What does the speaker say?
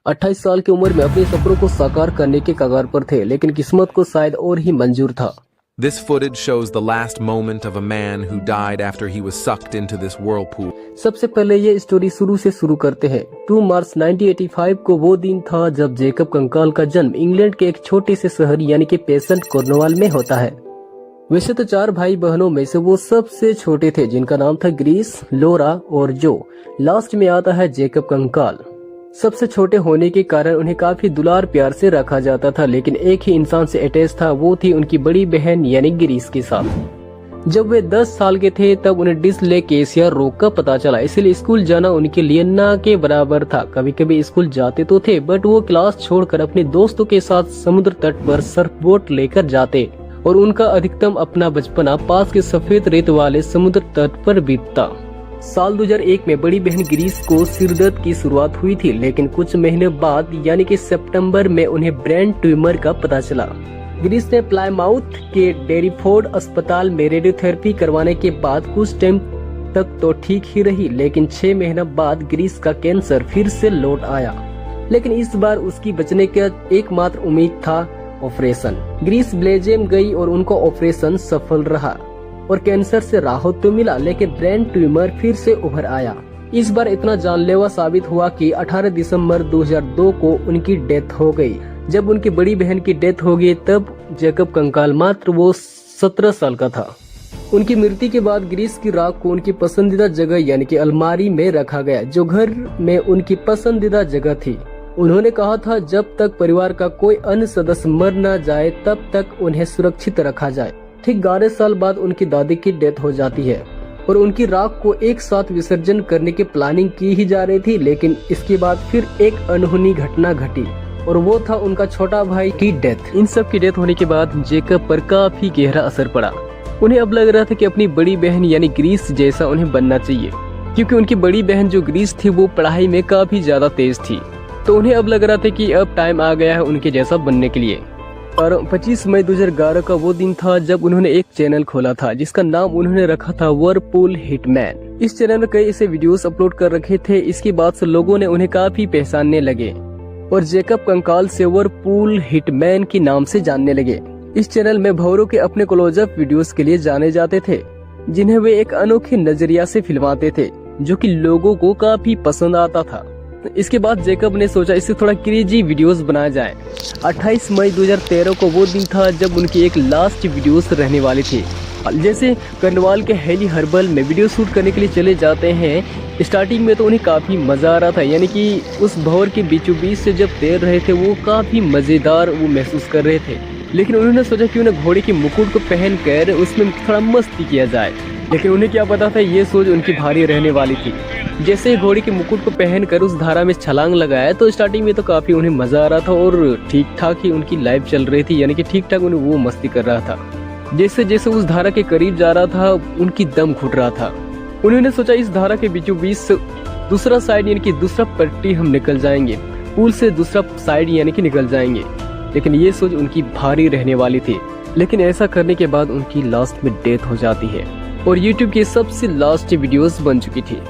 28 साल की उम्र में अपने सपनों को साकार करने के कगार पर थे, लेकिन किस्मत को शायद और ही मंजूर था। This footage shows the last moment of a man who died after he was sucked into this whirlpool. सबसे पहले ये स्टोरी शुरू से शुरू करते हैं। 2 मार्च 1985 को वो दिन था जब जैकब कंकाल का जन्म इंग्लैंड के एक छोटे से शहर यानी कि पेसेंट कॉर्नवाल में होता है। वैसे तो 4 भाई बहनों में से वो सबसे छोटे थे, जिनका नाम था ग्रीस, लोरा और जो। लास्ट में आता है जैकब कंकाल। सबसे छोटे होने के कारण उन्हें काफी दुलार प्यार से रखा जाता था, लेकिन एक ही इंसान से अटैच था, वो थी उनकी बड़ी बहन यानी ग्रीस के साथ। जब वे 10 साल के थे तब उन्हें डिसलेक्सिया रोग का पता चला, इसलिए स्कूल जाना उनके लिए ना के बराबर था। कभी कभी स्कूल जाते तो थे, बट वो क्लास छोड़कर अपने दोस्तों के साथ समुद्र तट पर सर्फ बोट लेकर जाते और उनका अधिकतम अपना बचपना पास के सफेद रेत वाले समुद्र तट पर बीतता। साल 2001 में बड़ी बहन ग्रीस को सिरदर्द की शुरुआत हुई थी, लेकिन कुछ महीने बाद यानी कि सितंबर में उन्हें ब्रेन ट्यूमर का पता चला। ग्रीस ने प्लायमाउथ के डेरिफोर्ड अस्पताल में रेडियोथेरेपी करवाने के बाद कुछ टाइम तक तो ठीक ही रही, लेकिन 6 महीने बाद ग्रीस का कैंसर फिर से लौट आया। लेकिन इस बार उसकी बचने का एकमात्र उम्मीद था ऑपरेशन। ग्रीस बेल्जियम गई और उनका ऑपरेशन सफल रहा और कैंसर से राहत तो मिला, लेकिन ब्रेन ट्यूमर फिर से उभर आया। इस बार इतना जानलेवा साबित हुआ कि 18 दिसंबर 2002 को उनकी डेथ हो गई। जब उनकी बड़ी बहन की डेथ हो गई तब जैकब कंकाल मात्र वो 17 साल का था। उनकी मृत्यु के बाद ग्रीस की राख को उनकी पसंदीदा जगह यानी कि अलमारी में रखा गया, जो घर में उनकी पसंदीदा जगह थी। उन्होंने कहा था, जब तक परिवार का कोई अन्य सदस्य मर न जाए तब तक उन्हें सुरक्षित रखा जाए। ठीक 11 साल बाद उनकी दादी की डेथ हो जाती है और उनकी राख को एक साथ विसर्जन करने की प्लानिंग की ही जा रही थी, लेकिन इसके बाद फिर एक अनहोनी घटना घटी और वो था उनका छोटा भाई की डेथ। इन सब की डेथ होने के बाद जैकब पर काफी गहरा असर पड़ा। उन्हें अब लग रहा था कि अपनी बड़ी बहन यानी ग्रीस जैसा उन्हें बनना चाहिए, क्योंकि उनकी बड़ी बहन जो ग्रीस थी वो पढ़ाई में काफी ज्यादा तेज थी। तो उन्हें अब लग रहा था कि अब टाइम आ गया है उनके जैसा बनने के लिए। और 25 मई 2011 का वो दिन था जब उन्होंने एक चैनल खोला था, जिसका नाम उन्होंने रखा था व्हर्लपूल हिटमैन। इस चैनल में कई ऐसे वीडियोस अपलोड कर रखे थे। इसके बाद से लोगों ने उन्हें काफी पहचानने लगे और जैकब कंकाल से व्हर्लपूल हिटमैन के नाम से जानने लगे। इस चैनल में भंवरों के अपने क्लोजअप वीडियोस के लिए जाने जाते थे, जिन्हें वे एक अनोखे नजरिया से फिल्माते थे, जो कि लोगों को काफी पसंद आता था। इसके बाद जैकब ने सोचा इससे थोड़ा क्रेजी वीडियोस बनाया जाए। 28 मई 2013 को वो दिन था जब उनकी एक लास्ट वीडियोस रहने वाली थी। जैसे कर्नवाल के हेली हर्बल में वीडियो शूट करने के लिए चले जाते हैं। स्टार्टिंग में तो उन्हें काफी मजा आ रहा था, यानी कि उस भंवर के बीचों बीच से जब तैर रहे थे वो काफी मजेदार वो महसूस कर रहे थे। लेकिन उन्होंने सोचा कि उन्हें घोड़े के मुकुट को पहन कर उसमें थोड़ा मस्ती किया जाए, लेकिन उन्हें क्या पता था ये सोच उनकी भारी रहने वाली थी। जैसे घोड़े के मुकुट को पहनकर उस धारा में छलांग लगाया तो स्टार्टिंग में तो काफी उन्हें मजा आ रहा था और ठीक ठाक ही उनकी लाइफ चल रही थी, यानी कि ठीक ठाक उन्हें वो मस्ती कर रहा था। जैसे जैसे उस धारा के करीब जा रहा था उनकी दम घुट रहा था। उन्होंने सोचा इस धारा के बीचों बीच से दूसरा साइड यानी कि दूसरा पट्टी हम निकल जाएंगे, पुल से दूसरा साइड यानी कि निकल जाएंगे। लेकिन ये सोच उनकी भारी रहने वाली थी। लेकिन ऐसा करने के बाद उनकी लास्ट में डेथ हो जाती है और यूट्यूब की सबसे लास्ट वीडियोस बन चुकी थी।